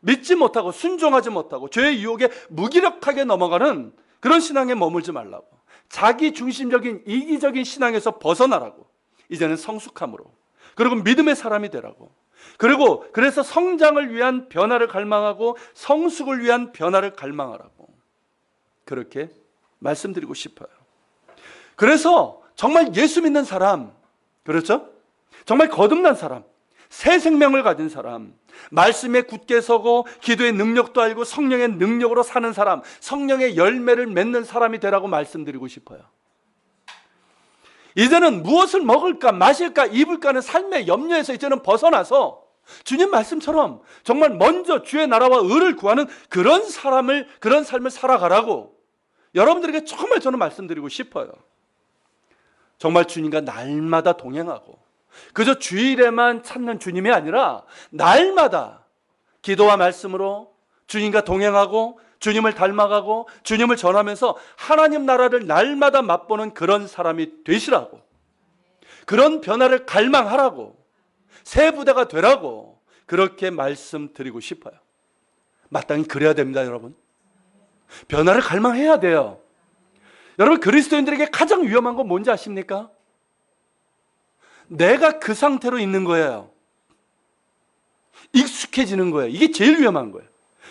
믿지 못하고 순종하지 못하고 죄의 유혹에 무기력하게 넘어가는 그런 신앙에 머물지 말라고. 자기 중심적인 이기적인 신앙에서 벗어나라고. 이제는 성숙함으로. 그리고 믿음의 사람이 되라고. 그리고 그래서 성장을 위한 변화를 갈망하고 성숙을 위한 변화를 갈망하라고. 그렇게 말씀드리고 싶어요. 그래서 정말 예수 믿는 사람, 그렇죠? 정말 거듭난 사람, 새 생명을 가진 사람, 말씀에 굳게 서고 기도의 능력도 알고 성령의 능력으로 사는 사람, 성령의 열매를 맺는 사람이 되라고 말씀드리고 싶어요. 이제는 무엇을 먹을까 마실까 입을까 하는 삶의 염려에서 이제는 벗어나서 주님 말씀처럼 정말 먼저 주의 나라와 의를 구하는 그런 삶을 살아가라고 여러분들에게 정말 저는 말씀드리고 싶어요. 정말 주님과 날마다 동행하고 그저 주일에만 찾는 주님이 아니라 날마다 기도와 말씀으로 주님과 동행하고 주님을 닮아가고 주님을 전하면서 하나님 나라를 날마다 맛보는 그런 사람이 되시라고, 그런 변화를 갈망하라고, 새 부대가 되라고 그렇게 말씀드리고 싶어요. 마땅히 그래야 됩니다. 여러분, 변화를 갈망해야 돼요. 여러분, 그리스도인들에게 가장 위험한 건 뭔지 아십니까? 내가 그 상태로 있는 거예요. 익숙해지는 거예요. 이게 제일 위험한 거예요.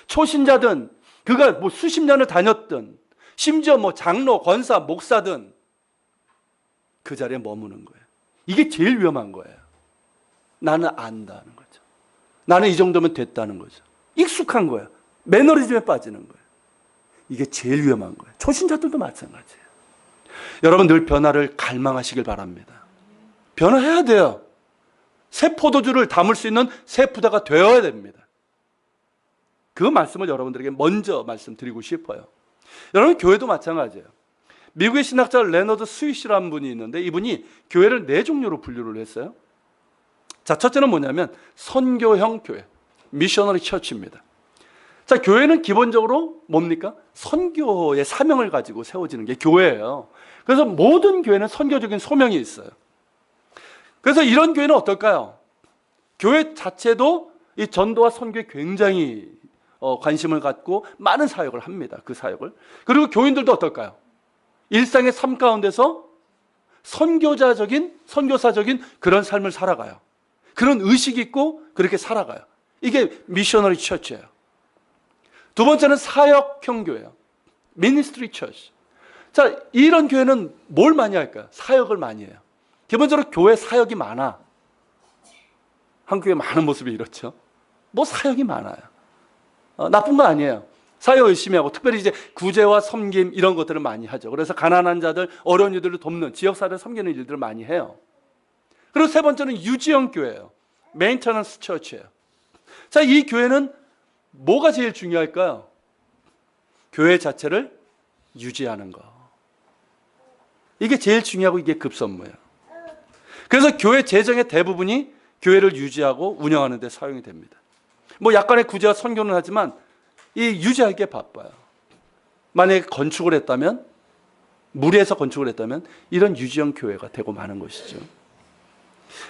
초신자든 그가 뭐 수십 년을 다녔든 심지어 뭐 장로, 권사, 목사든 그 자리에 머무는 거예요. 이게 제일 위험한 거예요. 나는 안다는 거죠. 나는 이 정도면 됐다는 거죠. 익숙한 거예요. 매너리즘에 빠지는 거예요. 이게 제일 위험한 거예요. 초신자들도 마찬가지예요. 여러분 늘 변화를 갈망하시길 바랍니다. 변화해야 돼요. 새 포도주를 담을 수 있는 새 부대가 되어야 됩니다. 그 말씀을 여러분들에게 먼저 말씀드리고 싶어요. 여러분, 교회도 마찬가지예요. 미국의 신학자 레너드 스윗이라는 분이 있는데 이분이 교회를 네 종류로 분류를 했어요. 자, 첫째는 뭐냐면 선교형 교회. 미셔너리 처치입니다. 자, 교회는 기본적으로 뭡니까? 선교의 사명을 가지고 세워지는 게 교회예요. 그래서 모든 교회는 선교적인 소명이 있어요. 그래서 이런 교회는 어떨까요? 교회 자체도 이 전도와 선교에 굉장히 관심을 갖고 많은 사역을 합니다. 그 사역을. 그리고 교인들도 어떨까요? 일상의 삶 가운데서 선교사적인 그런 삶을 살아가요. 그런 의식이 있고 그렇게 살아가요. 이게 미셔너리 처치예요. 두 번째는 사역형 교회예요. 미니스트리 처치. 자, 이런 교회는 뭘 많이 할까요? 사역을 많이 해요. 기본적으로 교회 사역이 많아. 한국 교회 많은 모습이 이렇죠. 뭐 사역이 많아요. 나쁜 거 아니에요. 사역 열심히 하고 특별히 이제 구제와 섬김 이런 것들을 많이 하죠. 그래서 가난한 자들, 어려운 이들을 돕는 지역사회를 섬기는 일들을 많이 해요. 그리고 세 번째는 유지형 교회예요. 메인터넌스 처치예요. 자, 이 교회는 뭐가 제일 중요할까요? 교회 자체를 유지하는 거. 이게 제일 중요하고 이게 급선무예요. 그래서 교회 재정의 대부분이 교회를 유지하고 운영하는 데 사용이 됩니다. 뭐 약간의 구제와 선교는 하지만 이 유지하기에 바빠요. 만약에 건축을 했다면, 무리해서 건축을 했다면 이런 유지형 교회가 되고 마는 것이죠.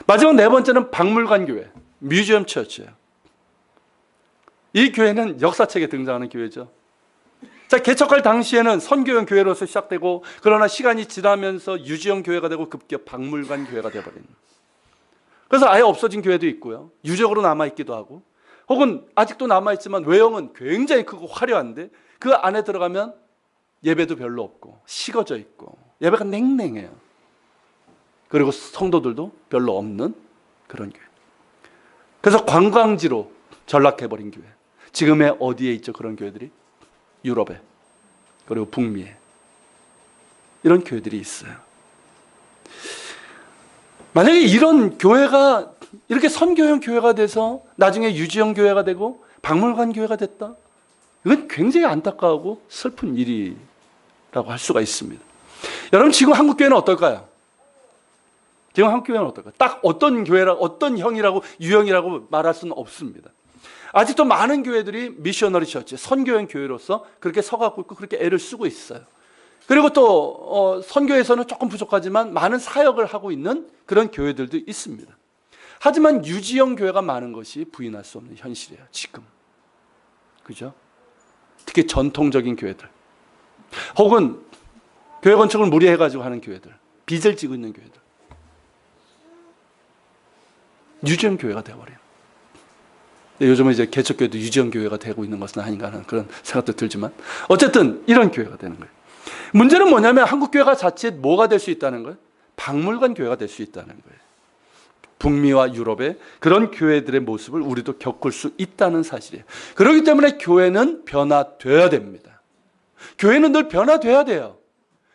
마지막 네 번째는 박물관 교회, 뮤지엄 처치예요. 이 교회는 역사책에 등장하는 교회죠. 자, 개척할 당시에는 선교형 교회로서 시작되고 그러나 시간이 지나면서 유지형 교회가 되고 급기야 박물관 교회가 되어버린. 그래서 아예 없어진 교회도 있고요. 유적으로 남아있기도 하고 혹은 아직도 남아있지만 외형은 굉장히 크고 화려한데 그 안에 들어가면 예배도 별로 없고 식어져 있고 예배가 냉랭해요. 그리고 성도들도 별로 없는 그런 교회. 그래서 관광지로 전락해버린 교회. 지금의 어디에 있죠? 그런 교회들이? 유럽에 그리고 북미에 이런 교회들이 있어요. 만약에 이런 교회가 이렇게 선교형 교회가 돼서 나중에 유지형 교회가 되고 박물관 교회가 됐다? 이건 굉장히 안타까우고 슬픈 일이라고 할 수가 있습니다. 여러분, 지금 한국 교회는 어떨까요? 지금 한국 교회는 어떨까요? 딱 어떤 교회라고, 어떤 형이라고, 유형이라고 말할 수는 없습니다. 아직도 많은 교회들이 미셔너리 처치, 선교형 교회로서 그렇게 서갖고 있고 그렇게 애를 쓰고 있어요. 그리고 또 선교에서는 조금 부족하지만 많은 사역을 하고 있는 그런 교회들도 있습니다. 하지만 유지형 교회가 많은 것이 부인할 수 없는 현실이에요. 지금. 그죠? 특히 전통적인 교회들. 혹은 교회 건축을 무리해가지고 하는 교회들. 빚을 지고 있는 교회들. 유지형 교회가 되어버려요. 요즘은 이제 개척교회도 유지형 교회가 되고 있는 것은 아닌가 하는 그런 생각도 들지만 어쨌든 이런 교회가 되는 거예요. 문제는 뭐냐면 한국 교회가 자칫 뭐가 될 수 있다는 거예요? 박물관 교회가 될 수 있다는 거예요. 북미와 유럽의 그런 교회들의 모습을 우리도 겪을 수 있다는 사실이에요. 그렇기 때문에 교회는 변화되어야 됩니다. 교회는 늘 변화되어야 돼요.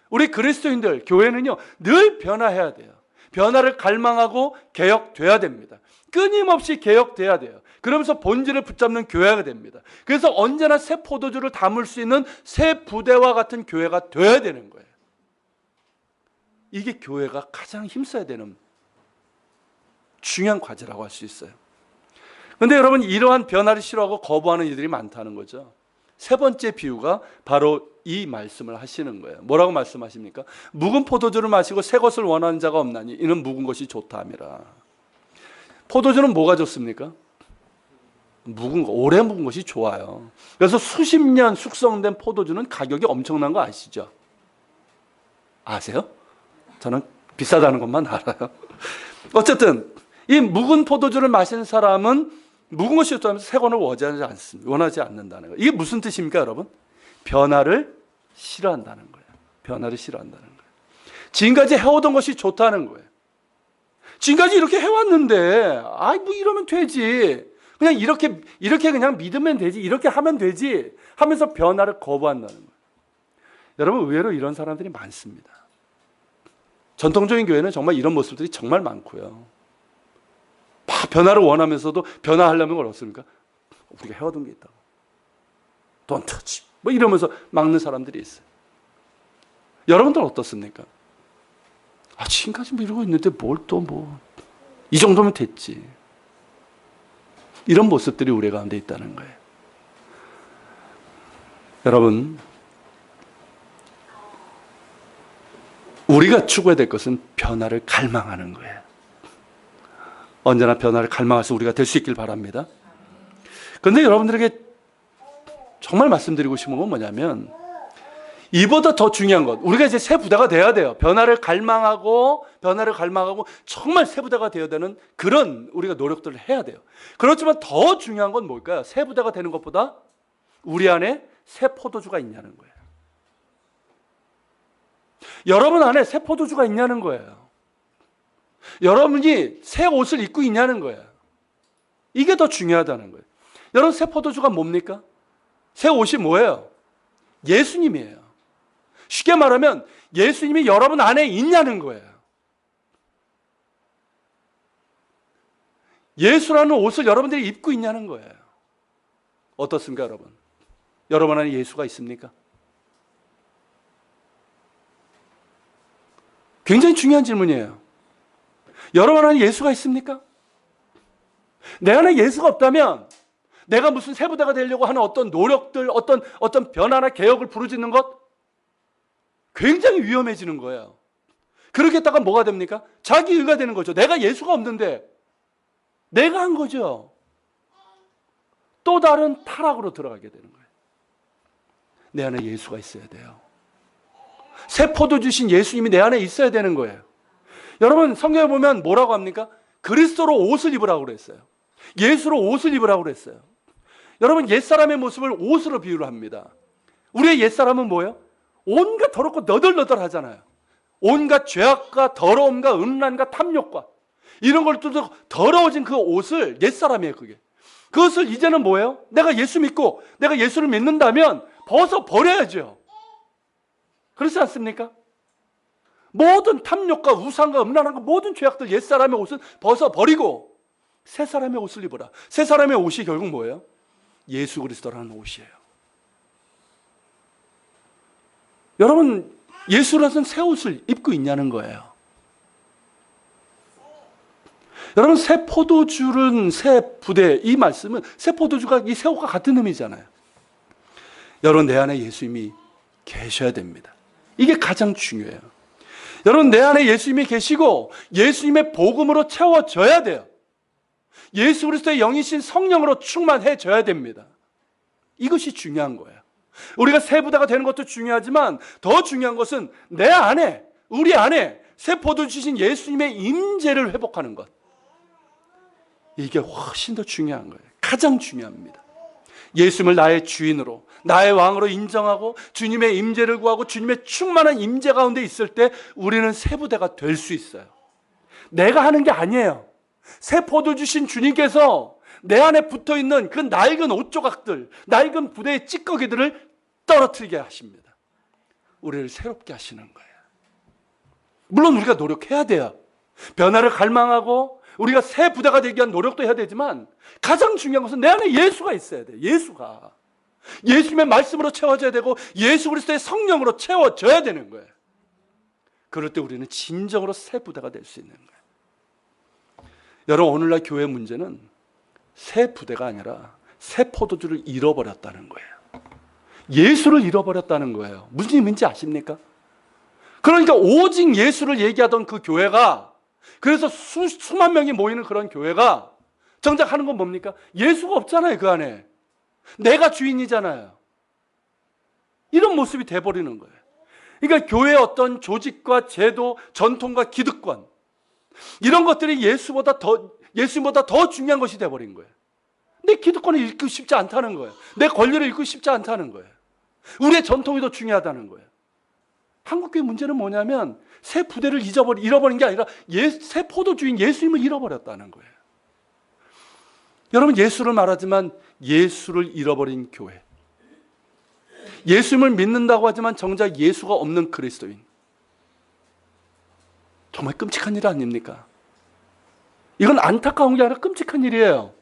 우리 그리스도인들, 교회는요, 늘 변화해야 돼요. 변화를 갈망하고 개혁돼야 됩니다. 끊임없이 개혁돼야 돼요. 그러면서 본질을 붙잡는 교회가 됩니다. 그래서 언제나 새 포도주를 담을 수 있는 새 부대와 같은 교회가 돼야 되는 거예요. 이게 교회가 가장 힘써야 되는 중요한 과제라고 할 수 있어요. 그런데 여러분, 이러한 변화를 싫어하고 거부하는 이들이 많다는 거죠. 세 번째 비유가 바로 이 말씀을 하시는 거예요. 뭐라고 말씀하십니까? 묵은 포도주를 마시고 새 것을 원하는 자가 없나니 이는 묵은 것이 좋다 함이라. 포도주는 뭐가 좋습니까? 묵은 거, 오래 묵은 것이 좋아요. 그래서 수십 년 숙성된 포도주는 가격이 엄청난 거 아시죠? 아세요? 저는 비싸다는 것만 알아요. 어쨌든 이 묵은 포도주를 마신 사람은 묵은 것이 좋다면서 새 것을 원하지 않는다는 거예요. 이게 무슨 뜻입니까, 여러분? 변화를 싫어한다는 거예요. 변화를 싫어한다는 거예요. 지금까지 해오던 것이 좋다는 거예요. 지금까지 이렇게 해왔는데, 뭐 이러면 되지. 그냥 이렇게 그냥 믿으면 되지. 이렇게 하면 되지. 하면서 변화를 거부한다는 거예요. 여러분, 의외로 이런 사람들이 많습니다. 전통적인 교회는 정말 이런 모습들이 정말 많고요. 막 변화를 원하면서도 변화하려면 어떻습니까? 우리가 해오던 게 있다고. Don't touch. 뭐 이러면서 막는 사람들이 있어요. 여러분들은 어떻습니까? 지금까지 뭐 이러고 있는데 뭘 또 이 정도면 됐지. 이런 모습들이 우리 가운데 있다는 거예요. 여러분, 우리가 추구해야 될 것은 변화를 갈망하는 거예요. 언제나 변화를 갈망해서 우리가 될 수 있길 바랍니다. 그런데 여러분들에게 정말 말씀드리고 싶은 건 뭐냐면, 이보다 더 중요한 것, 우리가 이제 새 부대가 돼야 돼요. 변화를 갈망하고 정말 새 부대가 되어야 되는 그런 우리가 노력들을 해야 돼요. 그렇지만 더 중요한 건 뭘까요? 새 부대가 되는 것보다 우리 안에 새 포도주가 있냐는 거예요. 여러분 안에 새 포도주가 있냐는 거예요. 여러분이 새 옷을 입고 있냐는 거예요. 이게 더 중요하다는 거예요. 여러분, 새 포도주가 뭡니까? 새 옷이 뭐예요? 예수님이에요. 쉽게 말하면 예수님이 여러분 안에 있냐는 거예요. 예수라는 옷을 여러분들이 입고 있냐는 거예요. 어떻습니까, 여러분? 여러분 안에 예수가 있습니까? 굉장히 중요한 질문이에요. 여러분 안에 예수가 있습니까? 내 안에 예수가 없다면 내가 무슨 새 부대가 되려고 하는 어떤 노력들, 어떤 변화나 개혁을 부르짖는 것, 굉장히 위험해지는 거예요. 그렇게 했다가 뭐가 됩니까? 자기 의가 되는 거죠. 내가 예수가 없는데 내가 한 거죠. 또 다른 타락으로 들어가게 되는 거예요. 내 안에 예수가 있어야 돼요. 새 포도 주신 예수님이 내 안에 있어야 되는 거예요. 여러분, 성경에 보면 뭐라고 합니까? 그리스도로 옷을 입으라고 그랬어요. 예수로 옷을 입으라고 그랬어요. 여러분, 옛사람의 모습을 옷으로 비유를 합니다. 우리의 옛사람은 뭐예요? 온갖 더럽고 너덜너덜하잖아요. 온갖 죄악과 더러움과 음란과 탐욕과 이런 걸 뚫고 더러워진 그 옷을, 옛사람이에요, 그게. 그것을 이제는 뭐예요? 내가 예수 믿고 내가 예수를 믿는다면 벗어버려야죠. 그렇지 않습니까? 모든 탐욕과 우상과 음란한 모든 죄악들, 옛사람의 옷은 벗어버리고 새 사람의 옷을 입어라. 새 사람의 옷이 결국 뭐예요? 예수 그리스도라는 옷이에요. 여러분, 예수라는 새 옷을 입고 있냐는 거예요. 여러분, 새 포도주는 새 부대, 이 말씀은 새 포도주가 이 새 옷과 같은 의미잖아요. 여러분, 내 안에 예수님이 계셔야 됩니다. 이게 가장 중요해요. 여러분, 내 안에 예수님이 계시고 예수님의 복음으로 채워져야 돼요. 예수 그리스도의 영이신 성령으로 충만해져야 됩니다. 이것이 중요한 거예요. 우리가 새 부대가 되는 것도 중요하지만 더 중요한 것은 내 안에, 우리 안에 새 포도 주신 예수님의 임재를 회복하는 것. 이게 훨씬 더 중요한 거예요. 가장 중요합니다. 예수님을 나의 주인으로, 나의 왕으로 인정하고 주님의 임재를 구하고 주님의 충만한 임재 가운데 있을 때 우리는 새 부대가 될 수 있어요. 내가 하는 게 아니에요. 새 포도 주신 주님께서 내 안에 붙어있는 그 낡은 옷 조각들, 낡은 부대의 찌꺼기들을 떨어뜨리게 하십니다. 우리를 새롭게 하시는 거예요. 물론 우리가 노력해야 돼요. 변화를 갈망하고 우리가 새 부대가 되기 위한 노력도 해야 되지만 가장 중요한 것은 내 안에 예수가 있어야 돼요. 예수가. 예수님의 말씀으로 채워져야 되고 예수 그리스도의 성령으로 채워져야 되는 거예요. 그럴 때 우리는 진정으로 새 부대가 될 수 있는 거예요. 여러분, 오늘날 교회 문제는 새 부대가 아니라 새 포도주를 잃어버렸다는 거예요. 예수를 잃어버렸다는 거예요. 무슨 의미인지 아십니까? 그러니까 오직 예수를 얘기하던 그 교회가, 그래서 수만 명이 모이는 그런 교회가 정작 하는 건 뭡니까? 예수가 없잖아요, 그 안에. 내가 주인이잖아요. 이런 모습이 돼버리는 거예요. 그러니까 교회의 어떤 조직과 제도, 전통과 기득권, 이런 것들이 예수보다 더 중요한 것이 돼버린 거예요. 내 기득권을 잃고 싶지 않다는 거예요. 내 권리를 잃고 싶지 않다는 거예요. 우리의 전통이 더 중요하다는 거예요. 한국교회 문제는 뭐냐면 새 부대를 잃어버린 게 아니라 새 포도주인 예수님을 잃어버렸다는 거예요. 여러분, 예수를 말하지만 예수를 잃어버린 교회, 예수님을 믿는다고 하지만 정작 예수가 없는 그리스도인, 정말 끔찍한 일 아닙니까? 이건 안타까운 게 아니라 끔찍한 일이에요.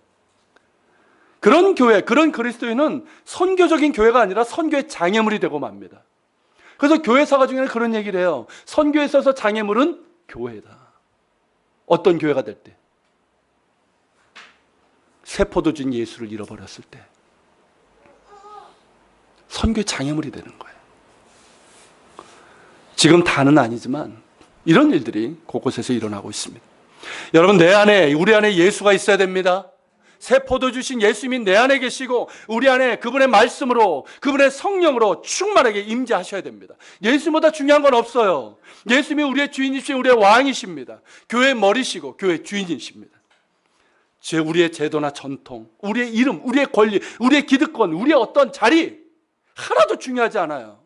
그런 교회, 그런 그리스도인은 선교적인 교회가 아니라 선교의 장애물이 되고 맙니다. 그래서 교회사가 중에는 그런 얘기를 해요. 선교에 있어서 장애물은 교회다. 어떤 교회가 될 때? 새 포도주인 예수를 잃어버렸을 때 선교의 장애물이 되는 거예요. 지금 다는 아니지만 이런 일들이 곳곳에서 일어나고 있습니다. 여러분, 내 안에, 우리 안에 예수가 있어야 됩니다. 새 포도주신 예수님이 내 안에 계시고 우리 안에 그분의 말씀으로, 그분의 성령으로 충만하게 임재하셔야 됩니다. 예수보다 중요한 건 없어요. 예수님이 우리의 주인이시고 우리의 왕이십니다. 교회의 머리시고 교회의 주인이십니다. 우리의 제도나 전통, 우리의 이름, 우리의 권리, 우리의 기득권, 우리의 어떤 자리 하나도 중요하지 않아요.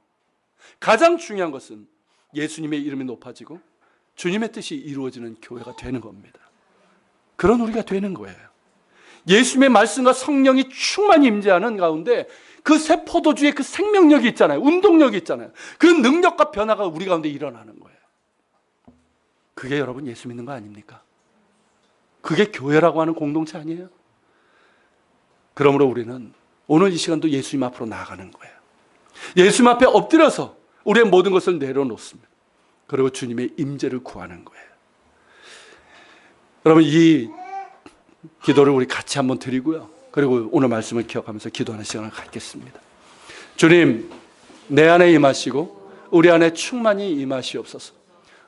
가장 중요한 것은 예수님의 이름이 높아지고 주님의 뜻이 이루어지는 교회가 되는 겁니다. 그런 우리가 되는 거예요. 예수님의 말씀과 성령이 충만히 임재하는 가운데 그 새 포도주의 그 생명력이 있잖아요. 운동력이 있잖아요. 그 능력과 변화가 우리 가운데 일어나는 거예요. 그게 여러분 예수 믿는 거 아닙니까? 그게 교회라고 하는 공동체 아니에요? 그러므로 우리는 오늘 이 시간도 예수님 앞으로 나아가는 거예요. 예수님 앞에 엎드려서 우리의 모든 것을 내려놓습니다. 그리고 주님의 임재를 구하는 거예요. 여러분, 이 기도를 우리 같이 한번 드리고요. 그리고 오늘 말씀을 기억하면서 기도하는 시간을 갖겠습니다. 주님, 내 안에 임하시고 우리 안에 충만히 임하시옵소서.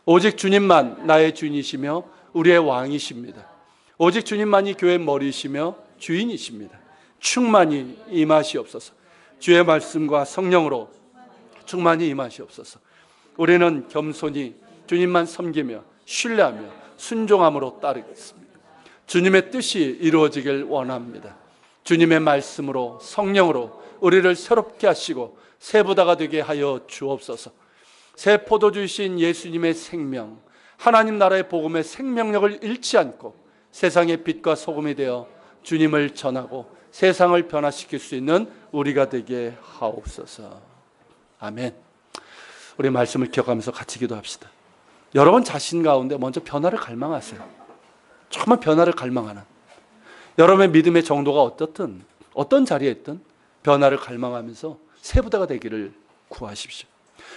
오직 주님만 나의 주인이시며 우리의 왕이십니다. 오직 주님만이 교회의 머리이시며 주인이십니다. 충만히 임하시옵소서. 주의 말씀과 성령으로 충만히 임하시옵소서. 우리는 겸손히 주님만 섬기며 신뢰하며 순종함으로 따르겠습니다. 주님의 뜻이 이루어지길 원합니다. 주님의 말씀으로 성령으로 우리를 새롭게 하시고 새 부다가 되게 하여 주옵소서. 새 포도주이신 예수님의 생명, 하나님 나라의 복음의 생명력을 잃지 않고 세상의 빛과 소금이 되어 주님을 전하고 세상을 변화시킬 수 있는 우리가 되게 하옵소서. 아멘. 우리 말씀을 기억하면서 같이 기도합시다. 여러분 자신 가운데 먼저 변화를 갈망하세요. 정말 변화를 갈망하는, 여러분의 믿음의 정도가 어떻든 어떤 자리에 있든 변화를 갈망하면서 새 부다가 되기를 구하십시오.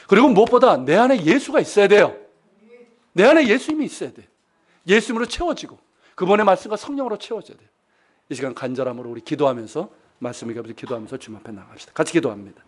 그리고 무엇보다 내 안에 예수가 있어야 돼요. 내 안에 예수님이 있어야 돼요. 예수님으로 채워지고 그분의 말씀과 성령으로 채워져야 돼요. 이 시간 간절함으로 우리 기도하면서, 말씀을 기도하면서 주님 앞에 나갑시다. 같이 기도합니다.